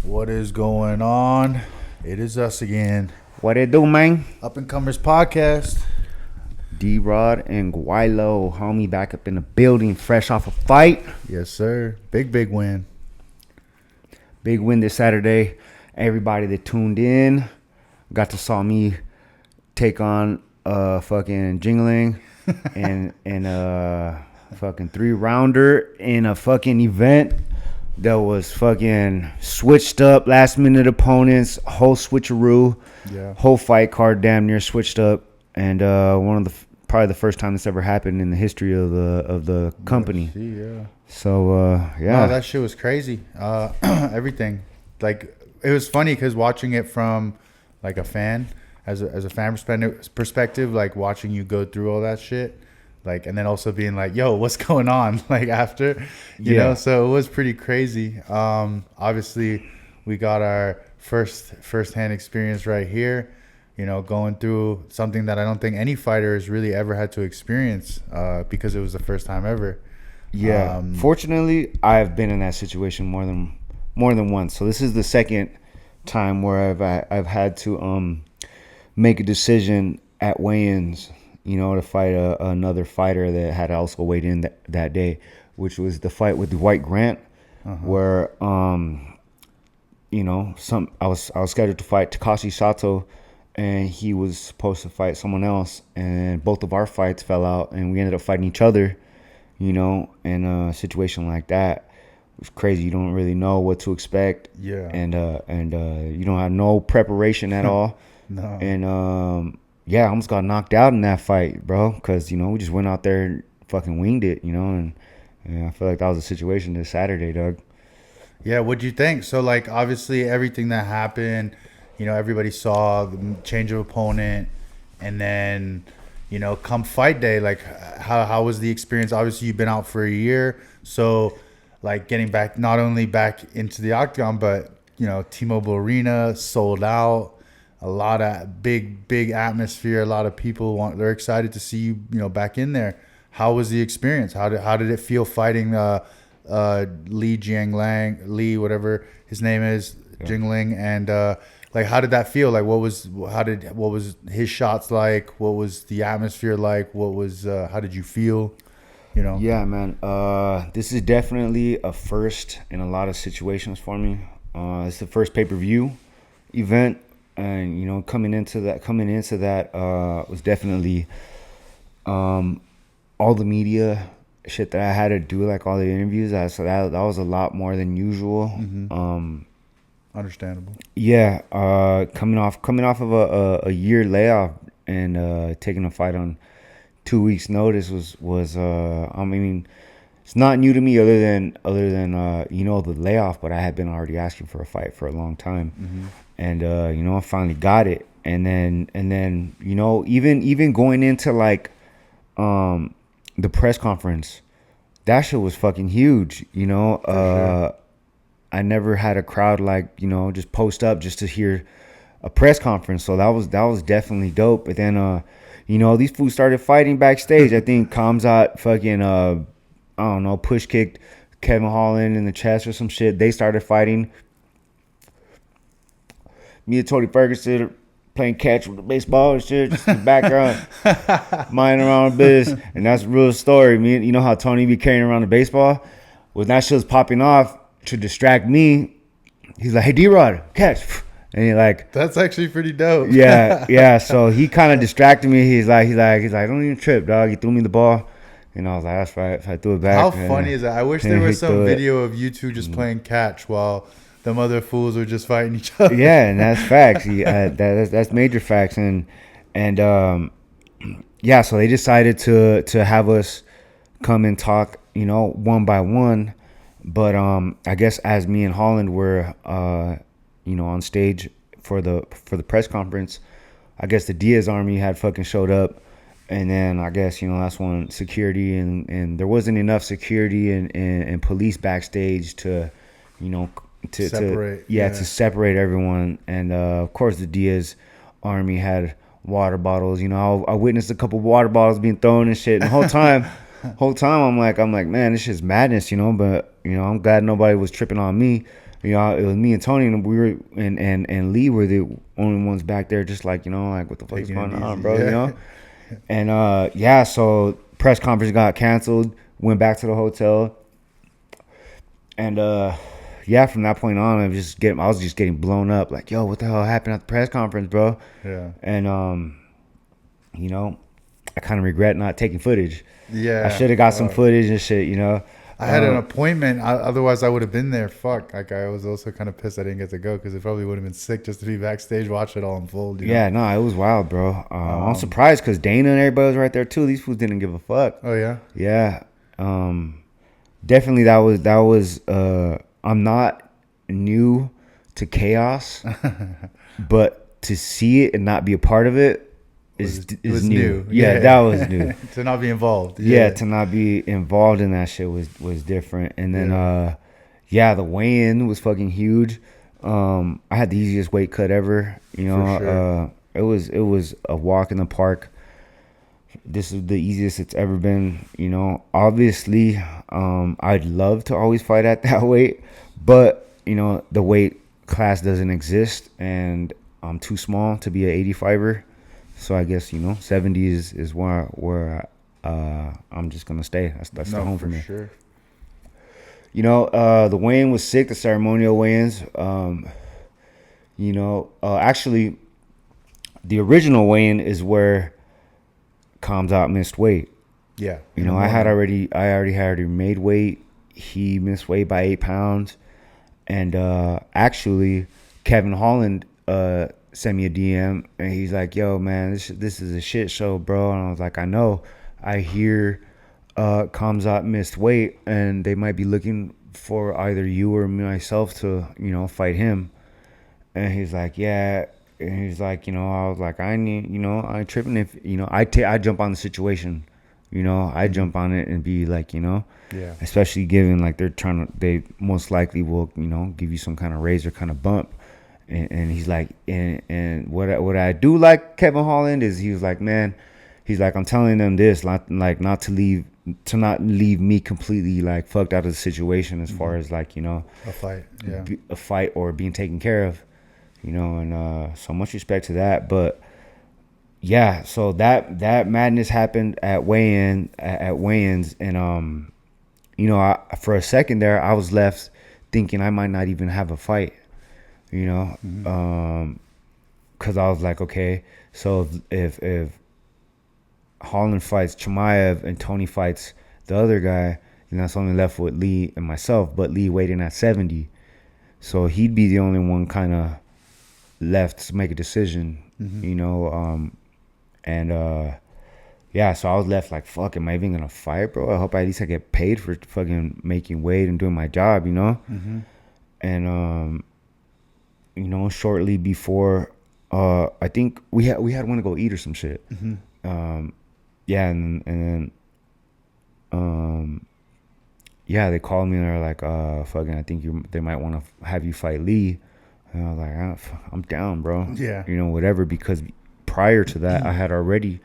What is going on? It is us again. What it do, man? Up and Comers Podcast. D-Rod and Gwei Lo, homie, back up in the building, fresh off a fight. Yes, sir. Big win. Big win this Saturday. Everybody that tuned in got to saw me take on fucking Jingling and a fucking 3-rounder in a fucking event that was fucking switched up, last minute opponents, whole switcheroo, whole fight card damn near switched up, and probably the first time this ever happened in the history of the company. Yeah. So yeah, no, that shit was crazy. Everything, like, it was funny because watching it from like a fan, as a fan perspective, like watching you go through all that shit. Like, and then also being like, yo, what's going on? Like, after, you know, so it was pretty crazy. Obviously, we got our first-hand experience right here, you know, going through something that I don't think any fighter has really ever had to experience because it was the first time ever. Yeah. Fortunately, I've been in that situation more than once. So this is the second time where I've had to make a decision at weigh-ins, you know, to fight another fighter that had also weighed in that day, which was the fight with Dwight Grant, where you know, I was scheduled to fight Takashi Sato, and he was supposed to fight someone else, and both of our fights fell out, and we ended up fighting each other, you know, in a situation like that. It was crazy. You don't really know what to expect. Yeah. And you don't have no preparation at all. No. And yeah, I almost got knocked out in that fight, bro, because, you know, we just went out there and fucking winged it, you know, and I feel like that was a situation this Saturday, Doug. Yeah, what'd you think? So, like, obviously everything that happened, you know, everybody saw the change of opponent, and then, you know, come fight day, like, how was the experience? Obviously, you've been out for a year, so, like, getting back, not only back into the octagon, but, you know, T-Mobile Arena sold out. A lot of big atmosphere. A lot of people they're excited to see you, you know, back in there. How was the experience? How did it feel fighting Lee, whatever his name is, Jingling, and like, how did that feel? Like, what was his shots like? What was the atmosphere like? How did you feel? You know? Yeah, man. This is definitely a first in a lot of situations for me. It's the first pay-per-view event. And, you know, coming into that was definitely all the media shit that I had to do, like all the interviews. So that was a lot more than usual. Mm-hmm. Understandable. Yeah, coming off of a year layoff and taking a fight on 2 weeks' notice was I mean, it's not new to me other than you know, the layoff, but I had been already asking for a fight for a long time. Mm-hmm. And you know, I finally got it. And then you know, even going into like the press conference, that shit was fucking huge, you know. Sure. I never had a crowd like, you know, just post up just to hear a press conference. So that was definitely dope. But then you know, these fools started fighting backstage. I think Kamzat fucking I don't know, push kicked Kevin Holland in the chest or some shit. They started fighting. Me and Tony Ferguson playing catch with the baseball and shit, just in the background, minding around business. And that's a real story. You know how Tony be carrying around the baseball? When that shit was popping off to distract me, he's like, "Hey, D-Rod, catch." And he like, that's actually pretty dope. yeah. So he kind of distracted me. He's like, "Don't even trip, dog." He threw me the ball. And I was like, that's right. If I threw it back. How funny is that? I wish there was some video of you two just playing catch while them other fools are just fighting each other. Yeah, and that's facts. That's major facts. And yeah, so they decided to have us come and talk, you know, one by one. But I guess as me and Holland were you know, on stage for the press conference, I guess the Diaz army had fucking showed up. And then I guess, you know, that's when security and there wasn't enough security and police backstage to, you know, to separate everyone. And of course the Diaz army had water bottles. You know, I witnessed a couple water bottles being thrown and shit. And the whole time I'm like, man, this shit's madness, you know. But you know, I'm glad nobody was tripping on me. You know, it was me and Tony, and we were and Lee were the only ones back there, just like, you know, like, what the fuck is going on, bro? Yeah. You know. And yeah, so press conference got canceled. Went back to the hotel, and yeah, from that point on, I was just getting blown up. Like, yo, what the hell happened at the press conference, bro? Yeah. And you know, I kind of regret not taking footage. Yeah. I should have got some footage and shit, you know. I had an appointment. Otherwise, I would have been there. Fuck. Like, I was also kind of pissed I didn't get to go because it probably would have been sick just to be backstage, watch it all unfold. You know? Yeah, no, it was wild, bro. I'm surprised because Dana and everybody was right there too. These fools didn't give a fuck. Oh yeah. Yeah. Definitely that was. I'm not new to chaos, but to see it and not be a part of it is new. Yeah, that was new. To not be involved. Yeah, to not be involved in that shit was different. And then the weigh-in was fucking huge. I had the easiest weight cut ever. You know, sure. It was a walk in the park. This is the easiest it's ever been. You know, obviously, I'd love to always fight at that weight, but you know, the weight class doesn't exist, and I'm too small to be an 85er. So I guess, you know, 70 is where I'm just gonna stay. That's the home for me. Sure. You know, the weigh-in was sick. The ceremonial weigh-ins. You know, actually, the original weigh-in is where Kamzat missed weight. Yeah. You know, I already had made weight. He missed weight by 8 pounds, and actually, Kevin Holland sent me a DM, and he's like, "Yo, man, this is a shit show, bro." And I was like, "I know. I hear Kamzat missed weight, and they might be looking for either you or myself to, you know, fight him." And he's like, "Yeah." And he's like, you know, I was like, I need, you know, I ain't tripping if, you know, I jump on the situation, you know, I jump on it and be like, you know, yeah, especially given like they most likely will, you know, give you some kind of raise or kind of bump. And he's like, and what I do like Kevin Holland is he was like, man, he's like, I'm telling them this, not to leave me completely like fucked out of the situation as far as like, you know, a fight or being taken care of, you know, and so much respect to that. But yeah, so that madness happened at weigh-ins, and you know, for a second there, I was left thinking I might not even have a fight. You know, because I was like, okay, so if Holland fights Chimaev and Tony fights the other guy, then that's only left with Lee and myself. But Lee weighed in at 70, so he'd be the only one kind of left to make a decision. You know, yeah, so I was left like, fuck, am I even gonna fight, bro? I hope at least I get paid for fucking making weight and doing my job, you know. And you know, shortly before, I think we had want to go eat or some shit. Yeah, and then, yeah, they called me and they're like, fucking, I think they might want to have you fight Lee. And I was like, I'm down, bro. Yeah, you know, whatever. Because prior to that, I had already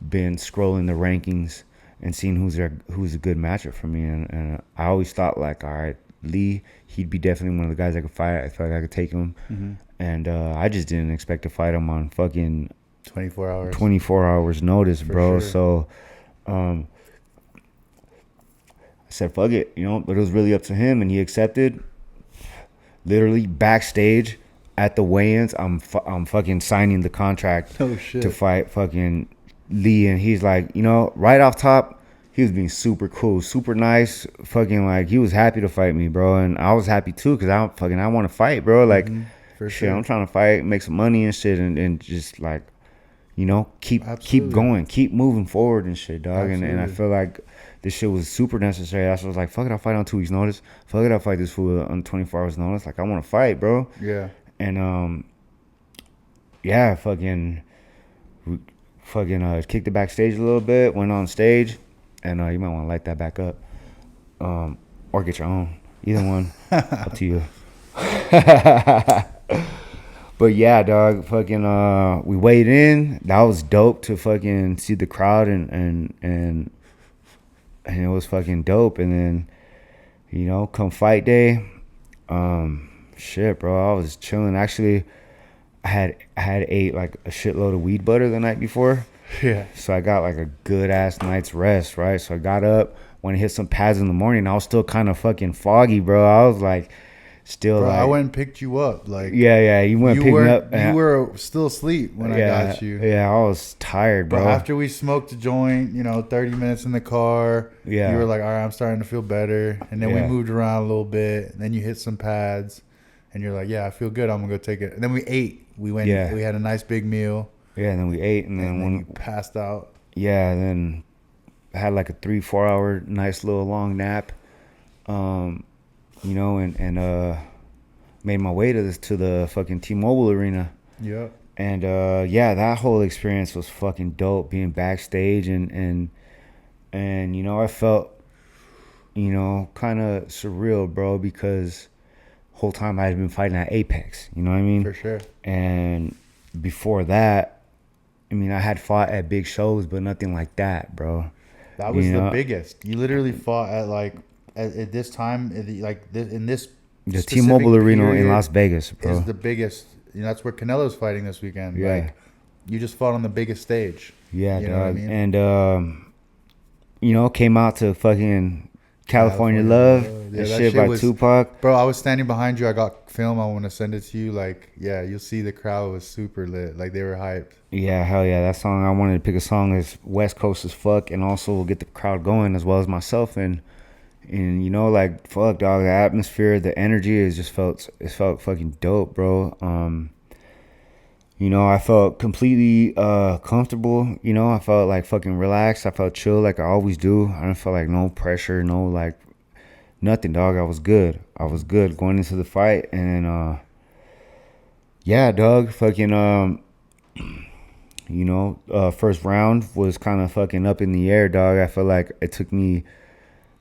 been scrolling the rankings and seeing who's a good matchup for me, and I always thought like, all right, Lee, he'd be definitely one of the guys I could fight. I felt like I could take him. And I just didn't expect to fight him on fucking 24 hours notice, bro. Sure. So I said, fuck it, you know, but it was really up to him, and he accepted. Literally backstage at the weigh-ins, I'm fucking signing the contract to fight fucking Lee, and he's like, you know, right off top, he was being super cool, super nice, fucking like he was happy to fight me, bro, and I was happy too because I want to fight, bro. Like, shit, I'm trying to fight, make some money and shit, and just like, you know, keep going, keep moving forward and shit, dog. And I feel like this shit was super necessary. That's why I was like, fuck it, I'll fight on 2 weeks' notice. Fuck it, I'll fight this fool on 24 hours' notice. Like, I want to fight, bro. Yeah. And yeah, fucking kicked it backstage a little bit, went on stage, and you might want to light that back up, or get your own. Either one, up to you. But yeah, dog, fucking we weighed in. That was dope to fucking see the crowd and it was fucking dope. And then, you know, come fight day, Shit, bro. I was chilling. Actually, I had ate like a shitload of weed butter the night before. Yeah. So I got like a good ass night's rest, right? So I got up, went and hit some pads in the morning. I was still kind of fucking foggy, bro. I was like, still bro, like, I went and picked you up. Like, yeah. You went and picked me up. You were still asleep when I got you. Yeah, I was tired, bro. But after we smoked a joint, 30 minutes in the car. Yeah. You were like, all right, I'm starting to feel better. And then we moved around a little bit. And then you hit some pads. And you're like, yeah, I feel good. I'm going to go take it. And then we ate. We went. Yeah. We had a nice big meal. Yeah, and then we ate. And then when you passed out. Yeah, then I had like a 3-4 hour nice little long nap. And made my way to the fucking T-Mobile arena. Yeah. And that whole experience was fucking dope, being backstage and I felt kind of surreal, bro, because whole time I had been fighting at Apex, you know what I mean? For sure. And before that, I mean, I had fought at big shows, but nothing like that, bro. That was the biggest. You literally fought at this time, in this the T-Mobile Arena in Las Vegas, bro. Is the biggest. That's where Canelo's fighting this weekend. Yeah. Like, you just fought on the biggest stage. Yeah, you know dog. What I mean? And came out to fucking California Love. Yeah, that shit by Tupac. Bro, I was standing behind you. I got film. I want to send it to you. Like, yeah, you'll see the crowd was super lit. Like, they were hyped. Yeah, hell yeah. That song, I wanted to pick a song that's West Coast as fuck and also get the crowd going as well as myself. And fuck, dog, the atmosphere, the energy, it felt fucking dope, bro. I felt completely comfortable. I felt like fucking relaxed. I felt chill like I always do. I didn't feel like no pressure, no like nothing, dog. I was good going into the fight. And dog, fucking first round was kind of fucking up in the air, dog. I feel like it took me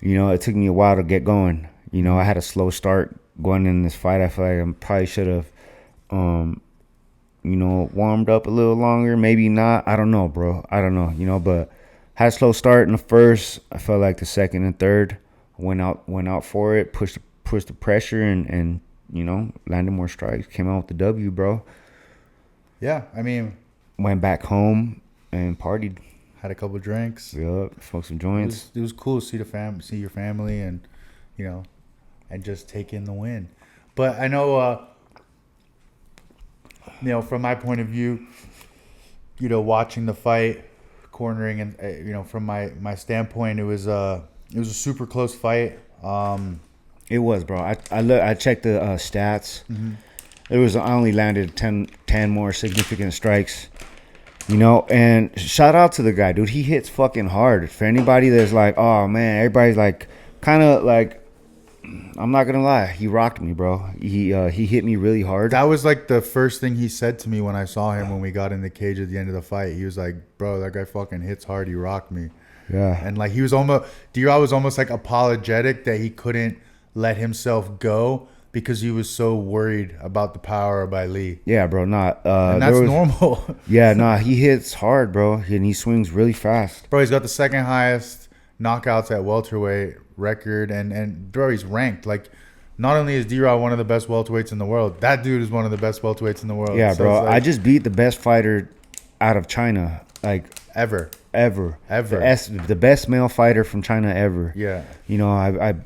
a while to get going. I had a slow start going in this fight. I feel like I probably should have warmed up a little longer. Maybe not. I don't know, bro. I don't know, but had a slow start in the first. I felt like the second and third went out for it, pushed the pressure and landed more strikes, came out with the W, bro. Yeah, I mean, went back home and partied. Had a couple of drinks. Yep, smoked some joints. It was cool to see your family and and just take in the win. But I know from my point of view, watching the fight, cornering, and from my standpoint, it was a super close fight. It was, bro. I checked the stats. Mm-hmm. I only landed 10 more significant strikes. And shout out to the guy, dude. He hits fucking hard. For anybody that's like, oh man, everybody's like, kind of like, I'm not gonna lie, he rocked me, bro. He hit me really hard. That was like the first thing he said to me when I saw him when we got in the cage at the end of the fight. He was like, bro, that guy fucking hits hard. He rocked me. Yeah. And like he was almost, D-Raw was almost like apologetic that he couldn't let himself go because he was so worried about the power by Lee. Yeah, bro, and that's normal. Yeah, he hits hard, bro, and he swings really fast. Bro, he's got the second highest knockouts at welterweight record, and bro, he's ranked. Like, not only is D-Raw one of the best welterweights in the world, that dude is one of the best welterweights in the world. Yeah, so bro, I just beat the best fighter out of China, like ever. The best male fighter from China ever. Yeah. I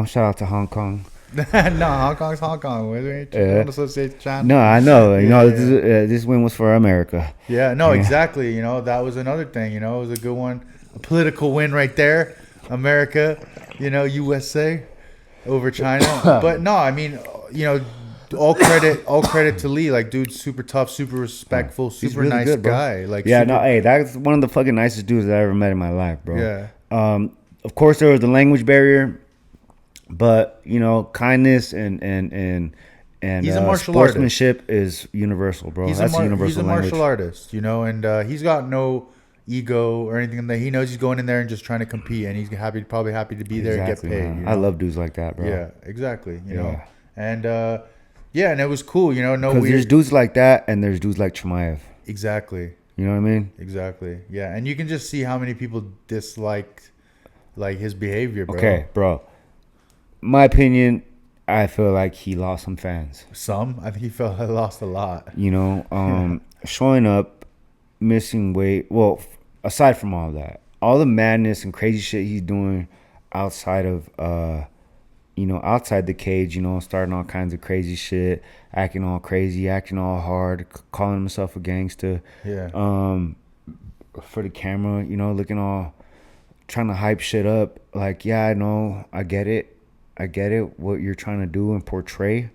shout out to Hong Kong. No, Hong Kong's Hong Kong. We don't associate China. No, I know. This win was for America. Yeah, no, exactly. That was another thing. It was a good one. A political win right there. America, USA over China. But no, I mean, all credit to Lee. Like, dude's super tough, super respectful, super really nice good, guy. Like, hey, that's one of the fucking nicest dudes I ever met in my life, bro. Yeah. Of course, there was the language barrier. But kindness and he's a martial sportsmanship artist. Is universal, bro. That's a universal He's a martial artist, and he's got no ego or anything. That he knows he's going in there and just trying to compete, and he's probably happy to be there and get paid. I love dudes like that, bro. Yeah, exactly. You know, and and it was cool. Because there's dudes like that, and there's dudes like Chimaev. Exactly. You know what I mean? Exactly. Yeah, and you can just see how many people disliked his behavior, bro. Okay, bro. My opinion, I feel like he lost some fans. I think he felt I lost a lot. You know, showing up, missing weight. Well, aside from all that, all the madness and crazy shit he's doing outside of, outside the cage, starting all kinds of crazy shit, acting all crazy, acting all hard, calling himself a gangster. Yeah. For the camera, looking all, trying to hype shit up. Like, yeah, I know, I get it, what you're trying to do and portray,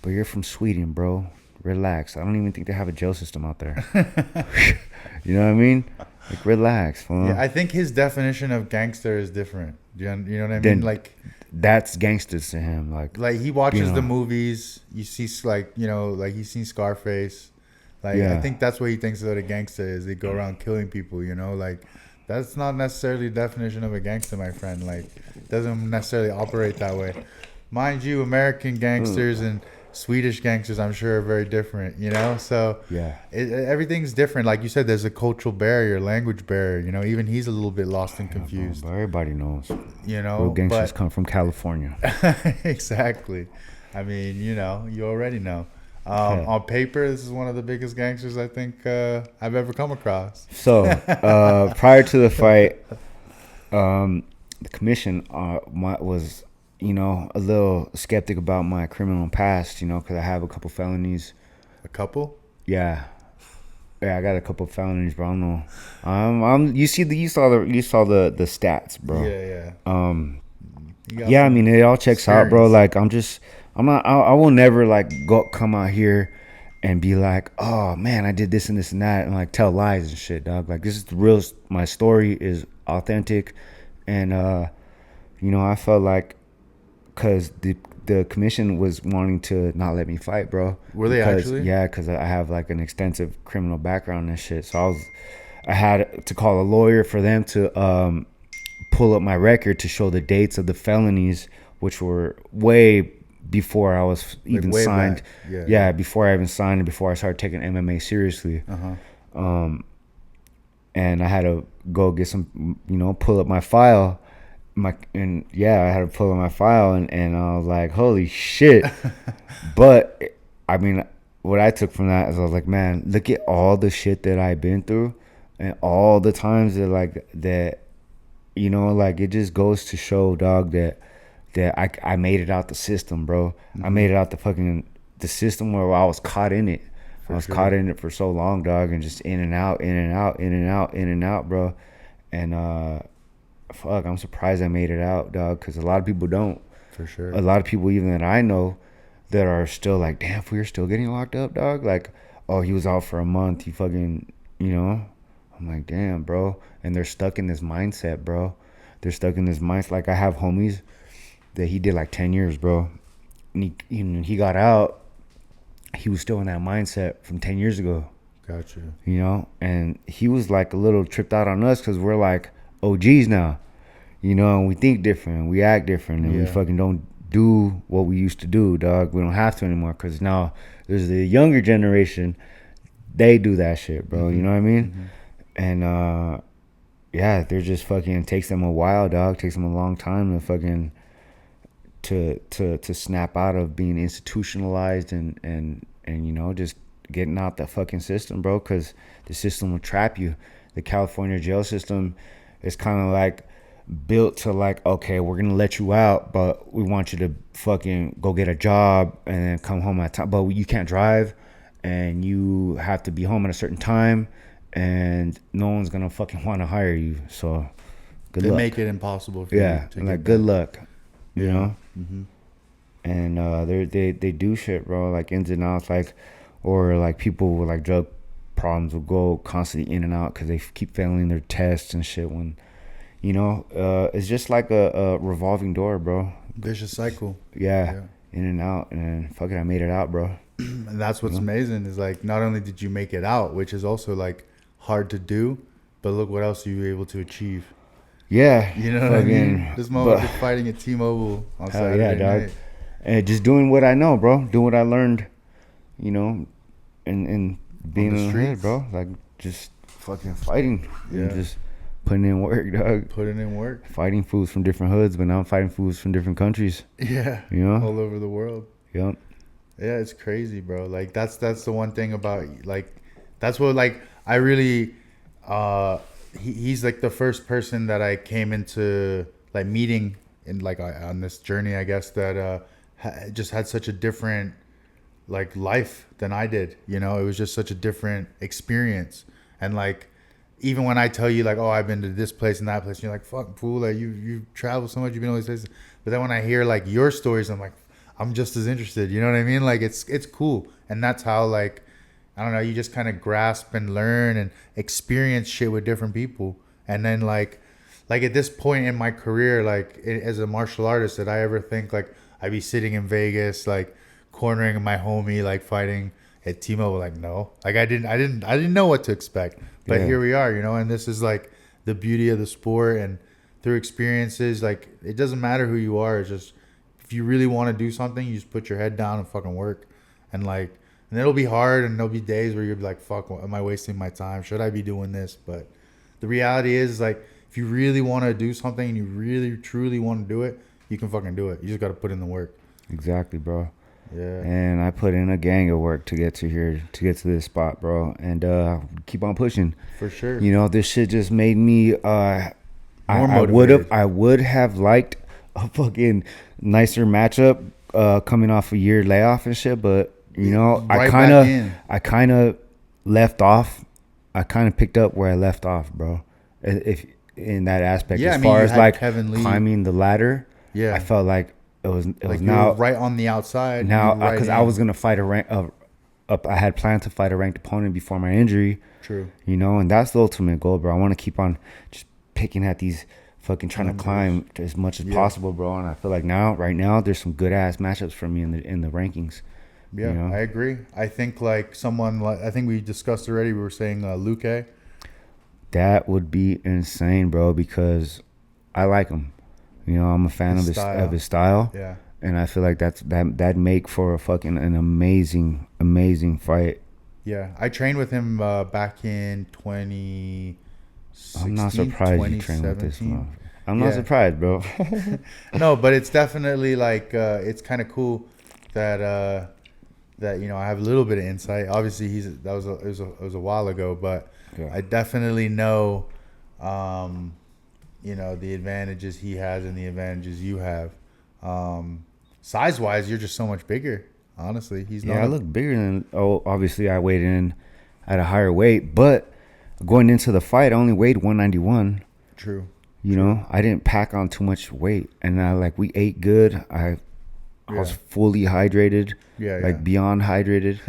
but you're from Sweden, bro. Relax. I don't even think they have a jail system out there. You know what I mean? Like, relax, fool. Yeah, I think his definition of gangster is different. You know what I mean? Like, that's gangsters to him. Like he watches the movies. You see, like he's seen Scarface. Like, I think that's what he thinks of a gangster is. They go around killing people. Like, that's not necessarily the definition of a gangster, my friend. Like, it doesn't necessarily operate that way. Mind you, American gangsters and Swedish gangsters, I'm sure, are very different, So yeah, everything's different. Like you said, there's a cultural barrier, language barrier. Even he's a little bit lost and confused. Bro, everybody knows. Real gangsters come from California. Exactly. I mean, you already know. On paper, this is one of the biggest gangsters I think I've ever come across. So prior to the fight, the commission was a little skeptic about my criminal past, because I have a couple felonies. A couple? Yeah, I got a couple felonies, bro. I don't know. You saw the stats, bro. Yeah. I mean, it all checks out, bro. Like, I will never like come out here and be like, oh man, I did this and this and that, and like tell lies and shit, dog. Like, this is the real. My story is authentic, and I felt like, cause the commission was wanting to not let me fight, bro. Were they actually? Yeah, cause I have like an extensive criminal background and shit. So I had to call a lawyer for them to pull up my record to show the dates of the felonies, which were way before I was even signed. Yeah, before I even signed and before I started taking MMA seriously. And I had to go get some, pull up my file. I had to pull up my file and I was like, holy shit. But I mean, what I took from that is I was like, man, look at all the shit that I've been through and all the times that it just goes to show, dog, that I made it out the system, bro. I made it out the system where I was caught in it. Caught in it for so long, dog, and just in and out, bro. And fuck, I'm surprised I made it out, dog, because a lot of people don't. For sure. A lot of people even that I know that are still like, damn, if we were still getting locked up, dog. Like, oh, he was out for a month. He fucking, I'm like, damn, bro. And they're stuck in this mindset, bro. They're stuck in this mindset. Like, I have homies that he did like 10 years, bro. And he got out. He was still in that mindset from 10 years ago. Gotcha. And he was like a little tripped out on us because we're like OGs now, and we think different, we act different, and we fucking don't do what we used to do, dog. We don't have to anymore because now there's the younger generation. They do that shit, bro. You know what I mean? And they're just fucking, it takes them a while, dog. It takes them a long time to fucking to snap out of being institutionalized and just getting out the fucking system, bro, because the system will trap you. The California jail system is kind of like built to like, okay, we're gonna let you out, but we want you to fucking go get a job and then come home at time, but you can't drive and you have to be home at a certain time and no one's gonna fucking want to hire you. So good luck. They make it impossible for you to like good luck, you know. And they do shit, bro, like ins and outs, like, or like people with like drug problems will go constantly in and out because they keep failing their tests and shit. When it's just like a revolving door, bro. Vicious cycle. Yeah, in and out, and fuck it, I made it out, bro. And that's what's amazing is like, not only did you make it out, which is also like hard to do, but look what else you were able to achieve. Yeah, you know what I mean. This moment of fighting at T-Mobile on Saturday night. And just doing what I know, bro. Doing what I learned, and being in the street, bro. Like, just fucking fighting. And just Putting in work, dog. Putting in work. Fighting fools from different hoods, but now I'm fighting fools from different countries. Yeah. You know? All over the world. Yep. Yeah, it's crazy, bro. Like that's the one thing about like that's what like I really he's like the first person that I came into like meeting in like on this journey, I guess, that just had such a different like life than I did. You know, it was just such a different experience. And like even when I tell you like, oh, I've been to this place and that place, you're like, fuck, fool, like you travel so much, you've been all these places. But then when I hear like your stories, I'm like, I'm just as interested. You know what I mean? Like it's cool. And that's how like, I don't know, you just kind of grasp and learn and experience shit with different people. And then like at this point in my career, like as a martial artist, did I ever think like I'd be sitting in Vegas, like cornering my homie, like fighting at T-Mobile? Like, no, like I didn't know what to expect, but here we are, you know. And this is like the beauty of the sport, and through experiences, like it doesn't matter who you are. It's just, if you really want to do something, you just put your head down and fucking work. And like, and it'll be hard, and there'll be days where you'll be like, fuck, am I wasting my time? Should I be doing this? But the reality is, like, if you really want to do something and you really, truly want to do it, you can fucking do it. You just got to put in the work. Exactly, bro. Yeah. And I put in a gang of work to get to here, to get to this spot, bro. And keep on pushing. For sure. You know, this shit just made me, I would have liked a fucking nicer matchup coming off a year layoff and shit, but you know, right I kind of left off. I kind of picked up where I left off, bro. If in that aspect, as far as like climbing the ladder, I felt like it was like now right on the outside now, because I was gonna fight a rank up. I had planned to fight a ranked opponent before my injury. True. You know, and that's the ultimate goal, bro. I want to keep on just picking at these fucking trying to climb as much as possible, bro. And I feel like right now, there's some good ass matchups for me in the rankings. Yeah, you know? I agree. I think like I think we discussed already. We were saying Luque. That would be insane, bro, because I like him. You know, I'm a fan of his style. Yeah. And I feel like that'd make for an amazing fight. Yeah, I trained with him back in 2016. I'm not surprised you trained with this one. I'm not surprised, bro. No, but it's definitely like it's kind of cool that you know I have a little bit of insight. Obviously, it was a while ago, but I definitely know, you know, the advantages he has and the advantages you have. Size wise, you're just so much bigger. Honestly, he's not. Yeah, I look bigger than. Oh, obviously, I weighed in at a higher weight, but going into the fight, I only weighed 191. True. You know, I didn't pack on too much weight, and we ate good. I was fully hydrated, beyond hydrated.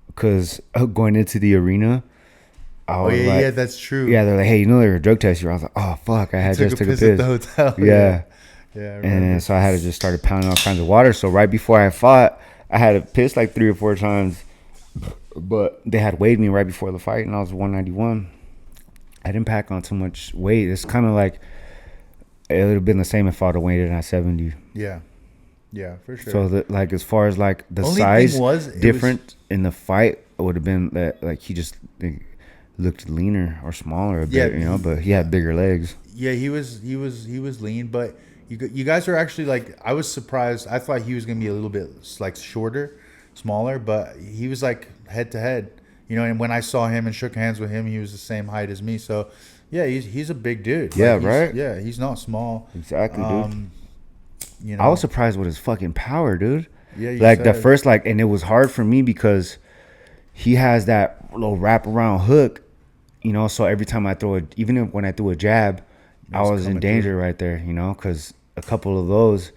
Because going into the arena, I was yeah, that's true. Yeah, they're like, hey, you know, they're a drug test you. I was like, oh fuck, I just took a piss at the hotel. Yeah. Yeah, and so I had to just started pounding all kinds of water. So right before I fought, I had to piss like 3 or 4 times. But they had weighed me right before the fight, and I was 191. I didn't pack on too much weight. It's kind of like it would have been the same if I would have weighed in at 70. Yeah, for sure. So like as far as like the size different in the fight, it would have been that like he just looked leaner or smaller a bit, you know. But he had bigger legs. Yeah, he was lean, but. You guys are actually like, I was surprised. I thought he was going to be a little bit like shorter, smaller, but he was like head to head, you know. And when I saw him and shook hands with him, he was the same height as me. So yeah, he's a big dude. Yeah, like, right. Yeah, he's not small. Exactly, dude. You know, I was surprised with his fucking power, dude. Yeah, like the first and it was hard for me because he has that little wraparound hook, you know. So every time I even when I threw a jab, I was in danger right there, you know, because a couple of those,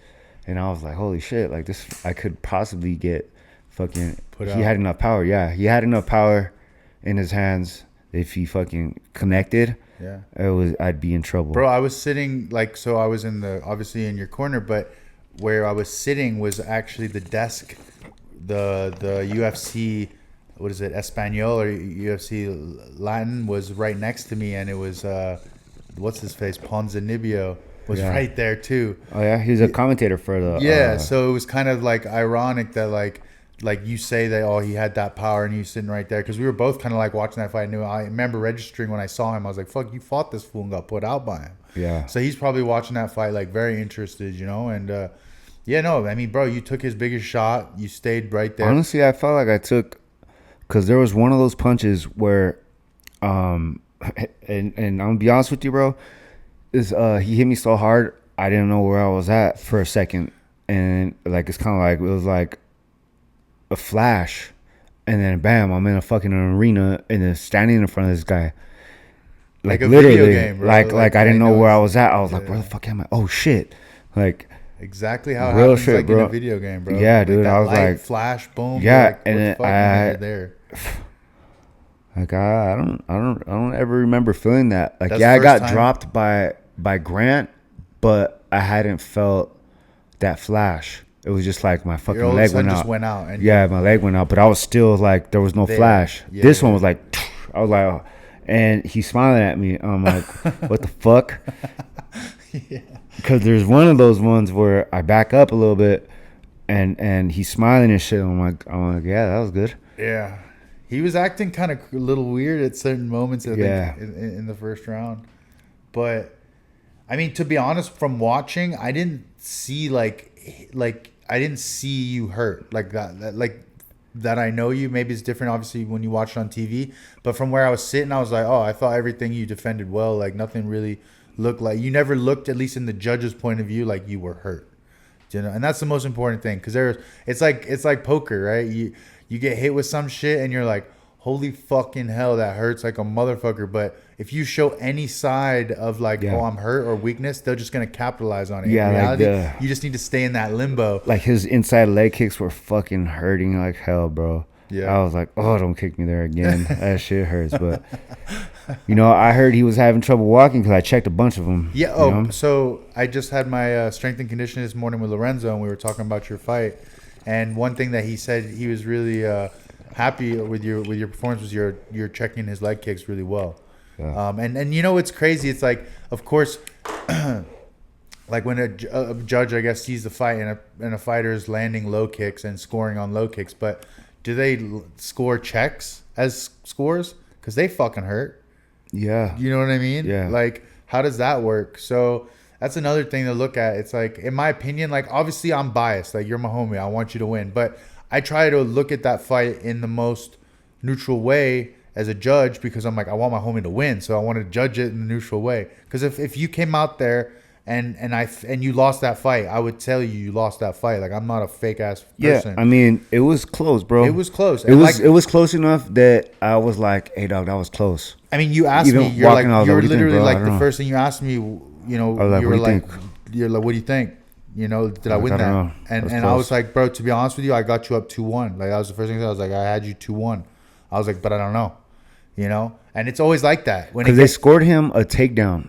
and I was like, holy shit, like this, I could possibly get fucking he had enough power. Yeah, he had enough power in his hands. If he fucking connected, I'd be in trouble, bro. I was sitting so I was obviously in your corner, but where I was sitting was actually the desk, the UFC, what is it, Espanol or UFC Latin was right next to me, and it was what's his face, Ponzinibbio was right there too. Oh yeah, he's a commentator for the. So it was kind of like ironic that like like you say that, oh, he had that power and you sitting right there, because we were both kind of like watching that fight. I remember registering when I saw him. I was like, fuck, you fought this fool and got put out by him. Yeah. So he's probably watching that fight like very interested, you know. And yeah, no, I mean, bro, you took his biggest shot. You stayed right there. Honestly, I felt like I took, because there was one of those punches where, and I'm gonna be honest with you, bro, is he hit me so hard I didn't know where I was at for a second, and like it's kind of like it was like a flash, and then bam, I'm in a fucking arena and then standing in front of this guy, like a literally, video game, bro. like I didn't know where I was at. I was like, where the fuck am I? Oh shit, like. Exactly how it Real happens, shit, like bro. in a video game, bro. Yeah, like dude. I was light, like, flash, boom. yeah, like, and then you're there. Like I don't ever remember feeling that. Like, That's yeah, I got time. dropped by Grant, but I hadn't felt that flash. It was just like my fucking leg went out. Just went out. And yeah, my leg went out, but I was still like there was no there. flash. Yeah, this one was like, I was like, oh. And he's smiling at me. I'm like, what the fuck? Yeah. Because there's one of those ones where I back up a little bit, and he's smiling and shit. I'm like, yeah, that was good. Yeah, he was acting kind of a little weird at certain moments. I Yeah. think in the first round, but I mean, to be honest, from watching, I didn't see like I didn't see you hurt like that. Like that, I know you. Maybe it's different, obviously, when you watch it on TV. But from where I was sitting, I was like, oh, I thought everything you defended well. Like nothing really looked like, you never looked, at least in the judge's point of view, like you were hurt, you know. And that's the most important thing, because it's like poker, right? You get hit with some shit and you're like, holy fucking hell, that hurts like a motherfucker. But if you show any side of like, Yeah. oh, I'm hurt or weakness, they're just gonna capitalize on it. Yeah, in like reality, you just need to stay in that limbo. Like his inside leg kicks were fucking hurting like hell, bro. Yeah. I was like, oh, don't kick me there again. That shit hurts. But, you know, I heard he was having trouble walking because I checked a bunch of them. Yeah. You Oh, know? so I just had my strength and conditioning this morning with Lorenzo, and we were talking about your fight. And one thing that he said he was really happy with your performance was you're checking his leg kicks really well. Yeah. And you know what's crazy? It's like, of course, like when a judge, I guess, sees the fight and a fighter is landing low kicks and scoring on low kicks, but do they score checks as scores? Because they fucking hurt. Yeah. You know what I mean? Yeah. Like, how does that work? So that's another thing to look at. It's like, in my opinion, like, obviously I'm biased. Like, you're my homie. I want you to win. But I try to look at that fight in the most neutral way as a judge, because I'm like, I want my homie to win. So I want to judge it in a neutral way. Because if you came out there and you lost that fight, I would tell you lost that fight. Like, I'm not a fake ass person. Yeah, I mean, it was close, bro. It was close. It was close enough that I was like, hey, dog, that was close. I mean, you asked Even me. You're like, walking out, you were what do you think, literally bro? I like don't the know. first thing you asked me. You know, I was like, you what were do you like, think? you're like, what do you think? You know, did I win I don't that? know. And That's I close. was like, bro, to be honest with you, I got you up 2-1. Like, that was the first thing I said. I was like, I had you 2-1. I was like, but I don't know. You know, and it's always like that when Because they scored him a takedown,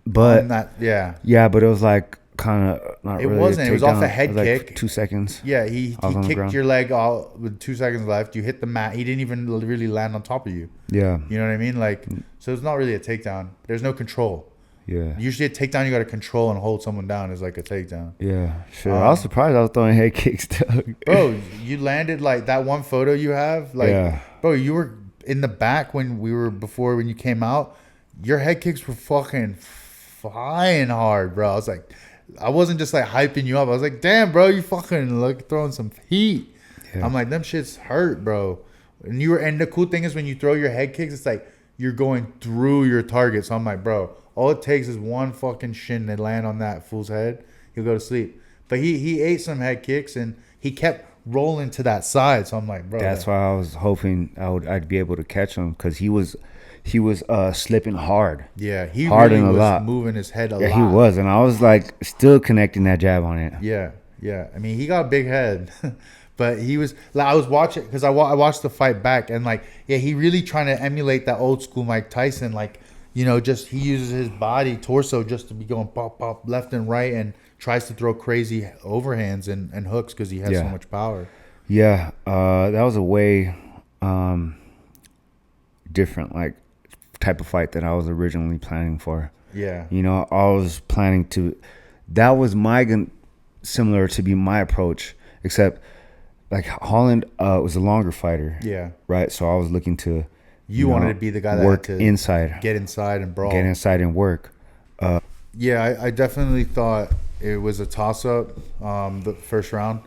but yeah, but it was like kind of not It really. wasn't. It was off a takedown. head It was like kick. 2 seconds. yeah. He I was on the kicked ground. your leg all with 2 seconds left. You hit the mat. He didn't even really land on top of you. Yeah, You know what I mean? Like, so it's not really a takedown. There's no control. yeah, Usually a takedown, you got to control and hold someone down is like a takedown. yeah. Sure. I was surprised I was throwing head kicks, dog. Bro, you landed like that one photo you have. Like, Yeah. bro, you were in the back when you came out. Your head kicks were fucking flying hard, bro. I was like, I wasn't just like hyping you up. I was like, damn, bro, you fucking like throwing some heat. Yeah. I'm like, them shits hurt, bro. And the cool thing is when you throw your head kicks, it's like you're going through your target. So I'm like, bro, all it takes is one fucking shin to land on that fool's head. He'll go to sleep. But he ate some head kicks and he kept rolling to that side. So I'm like, bro, That's why I was hoping I'd be able to catch him, because he was slipping hard. yeah, he hard really and a was lot. moving his head a Yeah, lot. he was, and I was like still connecting that jab on it. Yeah. I mean, he got a big head, but he was. Like, I was watching because I watched the fight back, and like, yeah, he really trying to emulate that old school Mike Tyson. Like, you know, just he uses his body torso just to be going pop pop left and right, and tries to throw crazy overhands and hooks because he has so much power. Yeah, that was a way different like type of fight that I was originally planning for. Yeah. You know, I was planning to. That was similar to be my approach, except like Holland was a longer fighter. Yeah. Right. So I was looking to. You wanted to be the guy that work had to inside, get inside and brawl. Get inside and work. Yeah, I definitely thought it was a toss-up, the first round.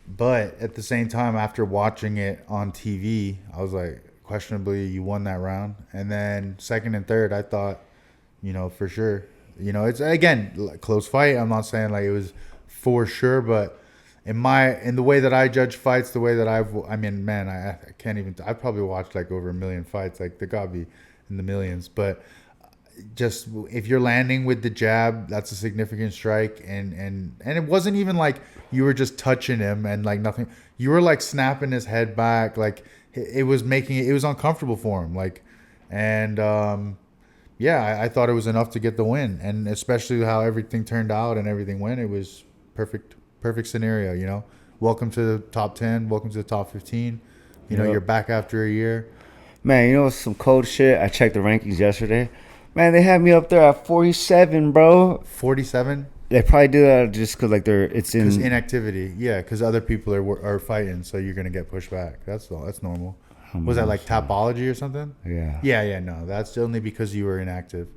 But at the same time, after watching it on TV, I was like, questionably, you won that round. And then second and third, I thought, for sure. It's, again, like, close fight. I'm not saying like it was for sure, but in the way that I judge fights, the way that I can't even, I've probably watched like over 1 million fights. Like, they gotta be in the millions. But just if you're landing with the jab, that's a significant strike, and it wasn't even like you were just touching him and like nothing. You were like snapping his head back, like it was uncomfortable for him, like, and I thought it was enough to get the win, and especially how everything turned out and everything went. It was perfect scenario. Welcome to the top 10, welcome to the top 15. You're back after a year. Man, some cold shit. I checked the rankings yesterday. Man, they had me up there at 47, bro. 47? They probably do that just because, like, it's in... Because inactivity. Yeah, because other people are fighting, so you're going to get pushed back. That's all. That's normal. Was that, like, Tapology or something? Yeah. Yeah, no. That's only because you were inactive.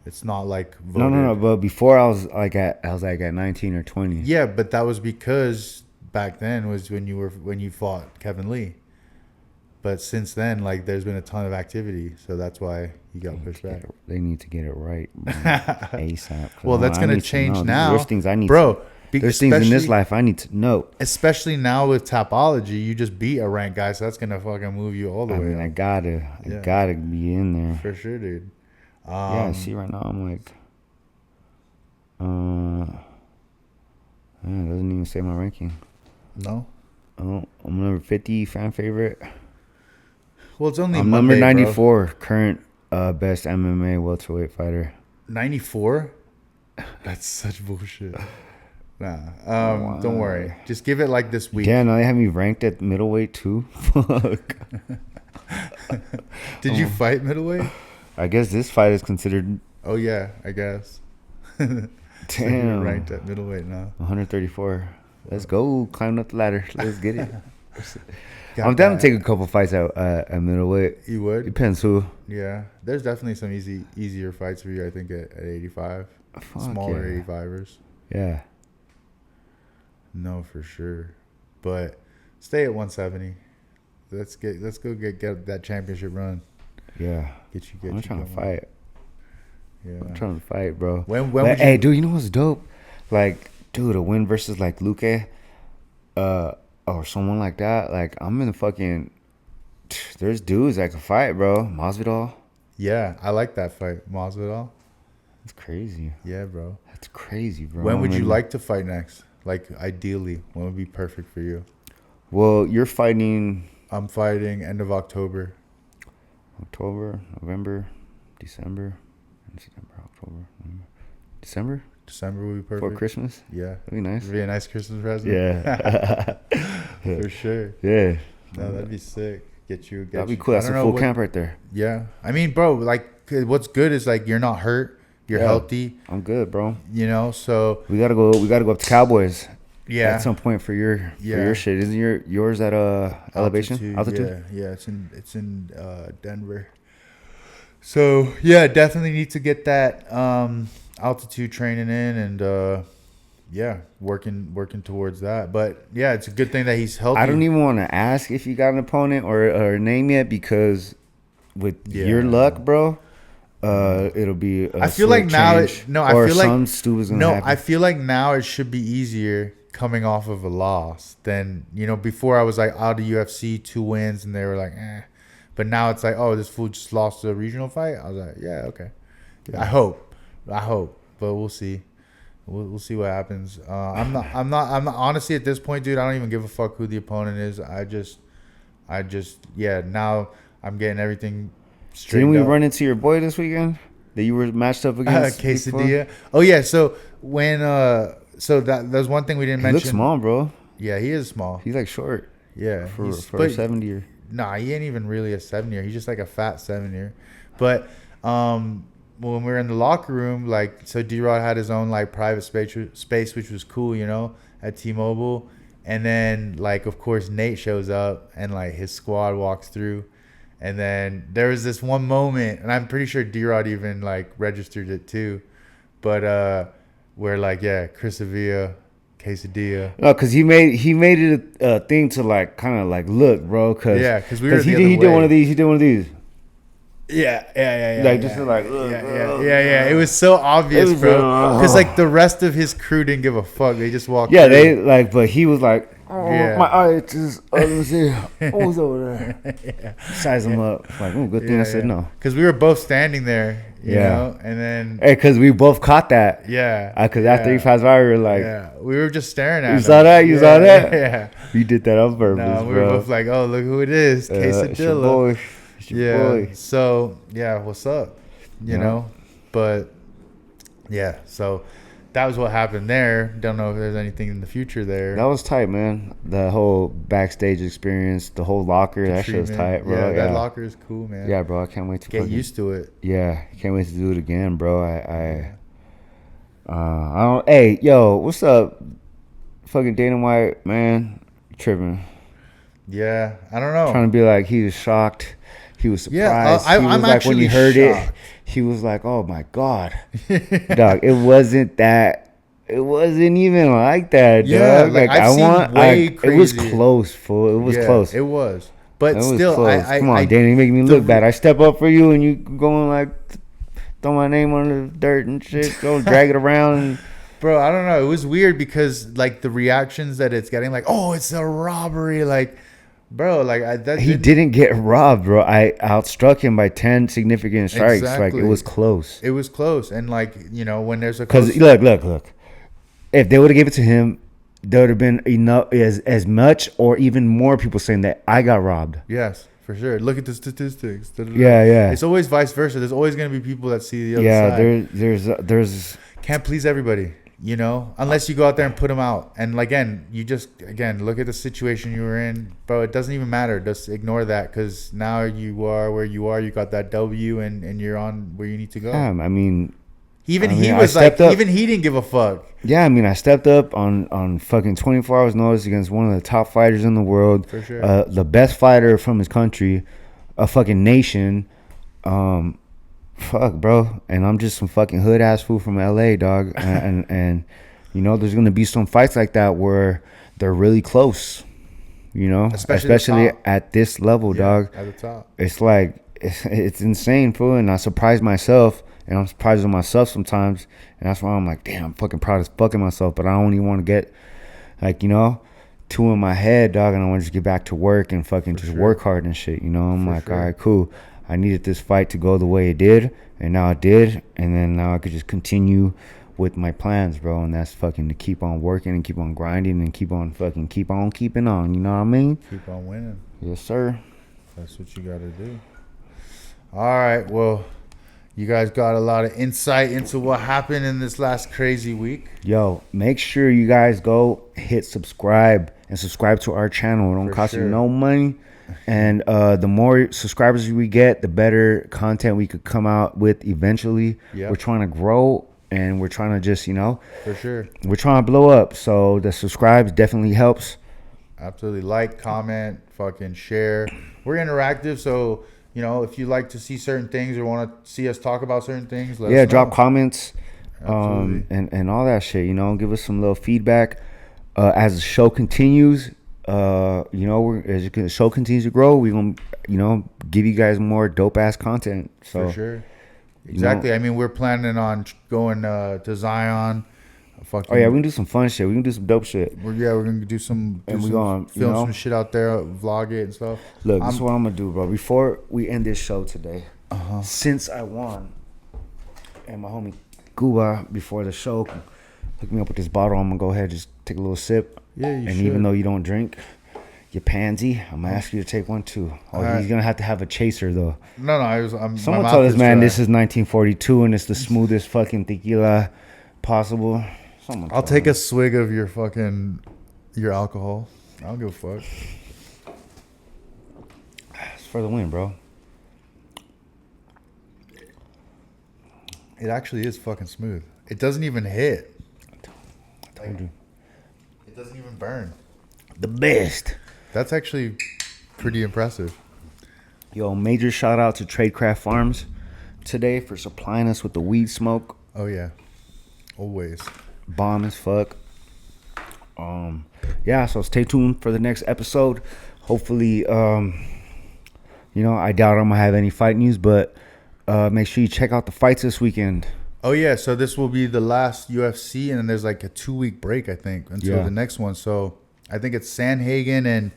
It's not, like, voted. No. But before, I was at 19 or 20. Yeah, but that was because back then was when you fought Kevin Lee. But since then, like, there's been a ton of activity, so that's why you got pushed back. They need to get it right, ASAP. Well, that's gonna change now. There's things I need, bro. There's things in this life I need to know. Especially now with Tapology, you just beat a ranked guy, so that's gonna fucking move you all the way. I gotta be in there for sure, dude. I see right now. I'm like, it doesn't even say my ranking. No. Oh, I'm number 50 fan favorite. Well, it's only I'm Monday, number 94 current best MMA welterweight fighter. 94? That's such bullshit. Nah. Don't worry. Just give it like this week. Yeah, no, they have me ranked at middleweight too. Fuck. Did you fight middleweight? I guess this fight is considered. Oh yeah, I guess. Damn. So you're ranked at middleweight now. 134. Let's go. Climb up the ladder. Let's get it. I'm down to take a couple fights at middleweight. You would? Depends who. Yeah. There's definitely some easier fights for you, I think, at 85. Smaller 85ers. Yeah. No, for sure. But stay at 170. Let's go get that championship run. Yeah. I'm trying to fight. Yeah. I'm trying to fight, bro. When dude, you know what's dope? Like, dude, a win versus like Luque, or someone like that. Like, I'm in the fucking. There's dudes that can fight, bro. Masvidal. Yeah, I like that fight, Masvidal. That's crazy. Yeah, bro. That's crazy, bro. When would you like to fight next? Like, ideally, when would be perfect for you? Well, you're fighting. I'm fighting end of October. October, November, December, December. December would be perfect. For Christmas? Yeah. That'd be nice. It'd be a nice Christmas present. Yeah. For sure. Yeah. No, that'd be sick. That'd be cool. That's a full camp right there. Yeah. I mean, bro, like, what's good is, like, you're not hurt. You're healthy. I'm good, bro. So we gotta go up to Cowboys. Yeah. At some point for your shit. Isn't yours at elevation? Altitude? Yeah, it's in Denver. So yeah, definitely need to get that altitude training in and working towards that. But yeah, it's a good thing that he's healthy. I don't even want to ask if you got an opponent or name yet because with your luck, bro. It'll be. I feel like now. I feel like stupid's gonna happen. I feel like now it should be easier coming off of a loss than before. I was like out of UFC 2 wins and they were like, eh. But now it's like, oh, this fool just lost a regional fight. I was like, yeah, okay. Yeah. I hope, but we'll see. We'll see what happens. I'm not honestly at this point, dude. I don't even give a fuck who the opponent is. I just now I'm getting everything. Didn't we run into your boy this weekend that you were matched up against? Quesadilla. Oh yeah. So when there's one thing we didn't mention. He looks small, bro. Yeah, he is small. He's like short. Yeah, for a 70-year. Nah, he ain't even really a 7-year. He's just like a fat 7-year. But when we were in the locker room, like, so D-Rod had his own like private space, which was cool, at T-Mobile. And then, like, of course, Nate shows up and, like, his squad walks through. And then there was this one moment, and I'm pretty sure D-Rod even, like, registered it too. But where, like, yeah, Chris Avila, quesadilla. No, because he made it a thing to, like, kind of, like, look, bro. Cause, yeah, because we were he did one of these. He did one of these. Yeah. Like, just like, yeah. It was so obvious, bro. Because, like, the rest of his crew didn't give a fuck. They just walked through. They, like, but he was like, my eye just, let me see. Who's over there? Size him up. Like, good thing I said no. Because we were both standing there, you know, and then. Hey, because we both caught that. Yeah. Because after he passed by, we were like. We were just staring at him. You saw that? You saw that? Yeah. You did that on purpose, no, we were both like, oh, look who it is. Quesadilla. It's your boy. Boy. So what's up, you know? But so that was what happened there. Don't know if there's anything in the future there. That was tight, man. The whole backstage experience, the whole locker, that shit was tight, bro. That locker is cool, man. Yeah, bro, I can't wait to get used to it. Yeah, can't wait to do it again, bro. I don't. Hey, yo, what's up? Fucking Dana White, man, tripping. Yeah, I don't know. Trying to be like, he was shocked. He was surprised. Yeah, he was I'm like, actually when he heard shocked. it, he was like, "Oh my god, dog!" It wasn't that. It wasn't even like that, yeah, dog. Like I've seen way crazy. It was close, fool. It was close. It was, but it still, was close. Come on, Danny, you making me look bad. I step up for you, and you going like, throw my name on the dirt and shit. Go drag it around. And, bro, I don't know. It was weird because like the reactions that it's getting, like, oh, it's a robbery, like. Bro, like he didn't get robbed, bro. I outstruck him by 10 significant strikes. Exactly. Like, it was close. It was close, and like, you know, when there's a because look, if they would have gave it to him, there would have been enough as much or even more people saying that I got robbed. Yes, for sure. Look at the statistics. Yeah. It's always vice versa. There's always gonna be people that see the other side. There's can't please everybody. You know, unless you go out there and put them out. And again, you just look at the situation you were in, bro. It doesn't even matter. Just ignore that because now you are where you are. You got that W, and you're on where you need to go. Yeah, I mean, even he didn't give a fuck. Yeah, I mean, I stepped up on fucking 24 hours notice against one of the top fighters in the world, for sure. The best fighter from his country, a fucking nation. Fuck, bro, and I'm just some fucking hood ass fool from LA, dog, and you know, there's gonna be some fights like that where they're really close, you know, especially at this level, dog. At the top, it's like it's insane, fool, and I surprise myself, and I'm surprised with myself sometimes, and that's why I'm like, damn, I'm fucking proud as fucking myself, but I don't even want to get like, you know, too in my head, dog, and I want to just get back to work and fucking work hard and shit, you know. I'm all right, cool. I needed this fight to go the way it did, and now it did, and then now I could just continue with my plans, bro, and that's fucking to keep on working and keep on grinding and keep on keeping on, you know what I mean? Keep on winning. Yes, sir. That's what you got to do. All right, well, you guys got a lot of insight into what happened in this last crazy week. Yo, make sure you guys go hit subscribe to our channel. It don't cost you no money. And the more subscribers we get, the better content we could come out with eventually. Yep. We're trying to grow, and we're trying to just, you know, for sure, we're trying to blow up. So the subscribes definitely helps. Absolutely. Like, comment, fucking share. We're interactive, so you know, if you like to see certain things or want to see us talk about certain things, let us know. Drop comments, and all that shit. You know, give us some little feedback as the show continues. You know, as the show continues to grow, we're gonna, you know, give you guys more dope ass content. So for sure, exactly. You know, I mean, we're planning on going to Zion. We can do some fun shit. We can do some dope shit. We're gonna do some. We're gonna film some shit out there, vlog it and stuff. Look, this is what I'm gonna do, bro. Before we end this show today, since I won, and my homie Guba before the show hooked me up with this bottle, I'm gonna go ahead and just take a little sip. Yeah, you should. And even though you don't drink, you pansy, I'm gonna ask you to take one too. He's gonna have to have a chaser though. No, someone told us, man, this is 1942 and it's the smoothest fucking tequila possible. I'll take a swig of your alcohol. I don't give a fuck. It's for the win, bro. It actually is fucking smooth. It doesn't even hit. I told you. It doesn't even burn. The best. That's actually pretty impressive. Yo, major shout out to Tradecraft Farms today for supplying us with the weed smoke. Oh yeah, always Bomb as fuck. Yeah, so stay tuned for the next episode. Hopefully, I doubt I'm gonna have any fight news, but make sure you check out the fights this weekend. Oh yeah, so this will be the last UFC, and then there's like a 2-week break, I think, until the next one. So I think it's Sanhagen and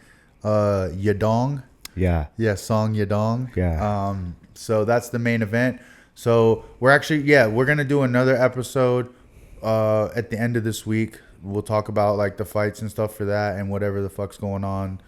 Yadong. Yeah. Yeah, Song Yadong. Yeah. So that's the main event. So we're gonna do another episode at the end of this week. We'll talk about like the fights and stuff for that, and whatever the fuck's going on,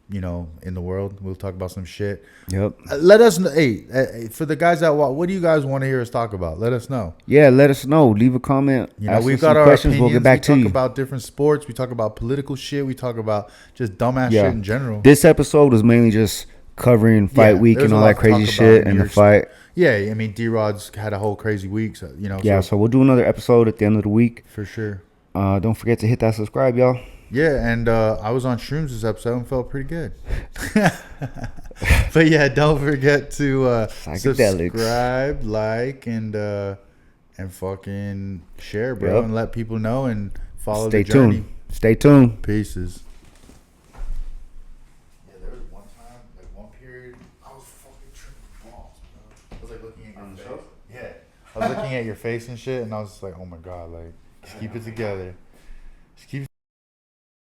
in the world. We'll talk about some shit. Yep. Let us know. Hey, for the guys that watch, what do you guys want to hear us talk about? Let us know. Yeah, let us know. Leave a comment. We've got our questions. We'll get back to you. We talk about different sports. We talk about political shit. We talk about just dumbass shit in general. This episode was mainly just covering fight week and all that crazy shit and the fight. Yeah, I mean, D-Rod's had a whole crazy week. So, Yeah, so we'll do another episode at the end of the week. For sure. Don't forget to hit that subscribe, y'all. Yeah, and I was on shrooms this episode and felt pretty good. But yeah, don't forget to subscribe, like, and fucking share, bro, and let people know and follow the journey. Stay tuned. Pieces. Yeah, there was one time, like one period, I was fucking tripping balls, bro. I was like looking at your face. Yeah, I was looking at your face and shit, and I was just like, oh my god, like, just keep it together. Just keep